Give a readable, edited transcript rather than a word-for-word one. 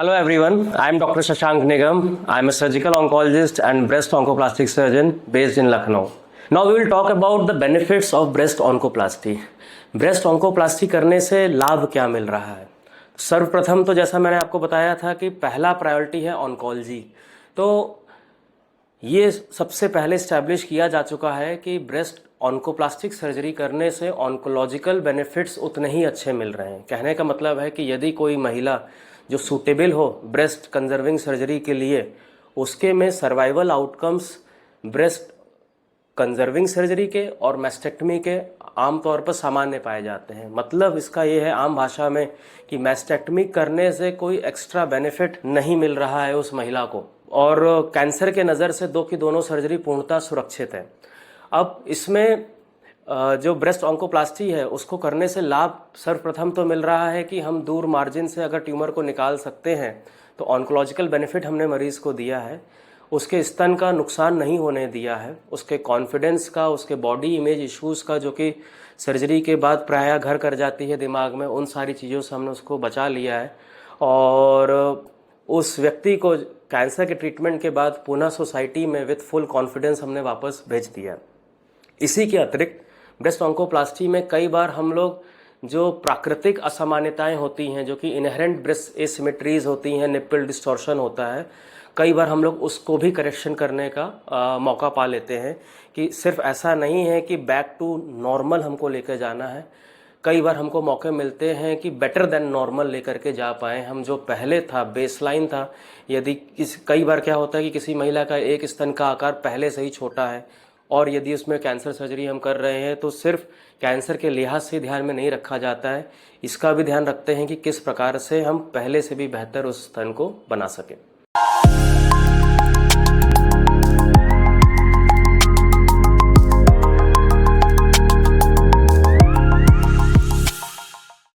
Hello everyone, I am Dr. Shashank Nigam. I am a surgical oncologist and breast oncoplastic surgeon based in Lucknow. Now we will talk about the benefits of breast oncoplasty. Breast oncoplasty करने से लाभ क्या मिल रहा है? सर्वप्रथम तो जैसा मैंने आपको बताया था कि पहला प्रायोरिटी है ऑन्कोलॉजी। तो ये सबसे पहले इस्टेब्लिश किया जा चुका है कि ब्रेस्ट ऑन्कोप्लास्टिक सर्जरी करने से ऑन्कोलॉजिकल बेनिफिट्स उतने ही अच्छे मिल रहे हैं। कहने का मतलब है कि यदि कोई महिला जो सूटेबल हो ब्रेस्ट कंजर्विंग सर्जरी के लिए, उसके में survival outcomes breast conserving surgery के और मैस्टेक्टमी के आमतौर पर सामान्य पाए जाते हैं। मतलब इसका ये है आम भाषा में कि मैस्टेक्टमी करने से कोई एक्स्ट्रा बेनिफिट नहीं मिल रहा है उस महिला को, और कैंसर के नज़र से दोनों सर्जरी पूर्णतः सुरक्षित है। अब इसमें जो ब्रेस्ट ऑन्कोप्लास्टी है उसको करने से लाभ सर्वप्रथम तो मिल रहा है कि हम दूर मार्जिन से अगर ट्यूमर को निकाल सकते हैं तो ऑन्कोलॉजिकल बेनिफिट हमने मरीज़ को दिया है। उसके स्तन का नुकसान नहीं होने दिया है, उसके कॉन्फिडेंस का, उसके बॉडी इमेज इश्यूज़ का जो कि सर्जरी के बाद प्रायः घर कर जाती है दिमाग में, उन सारी चीज़ों से हमने उसको बचा लिया है और उस व्यक्ति को कैंसर के ट्रीटमेंट के बाद पुनः सोसाइटी में विथ फुल कॉन्फिडेंस हमने वापस भेज दिया। इसी के अतिरिक्त ब्रेस्ट ऑन्कोप्लास्टी में कई बार हम लोग जो प्राकृतिक असामान्यताएं होती हैं, जो कि इनहेरेंट ब्रेस्ट एसिमेट्रीज होती हैं, निप्पल डिस्टॉर्शन होता है, कई बार हम लोग उसको भी करेक्शन करने का मौका पा लेते हैं कि सिर्फ ऐसा नहीं है कि बैक टू नॉर्मल हमको लेकर जाना है। कई बार हमको मौके मिलते हैं कि बेटर देन नॉर्मल लेकर के जा पाएँ हम, जो पहले था बेसलाइन था। यदि कई बार क्या होता है कि किसी महिला का एक स्तन का आकार पहले से ही छोटा है और यदि उसमें कैंसर सर्जरी हम कर रहे हैं तो सिर्फ कैंसर के लिहाज से ध्यान में नहीं रखा जाता है, इसका भी ध्यान रखते हैं कि किस प्रकार से हम पहले से भी बेहतर उस स्तन को बना सकें।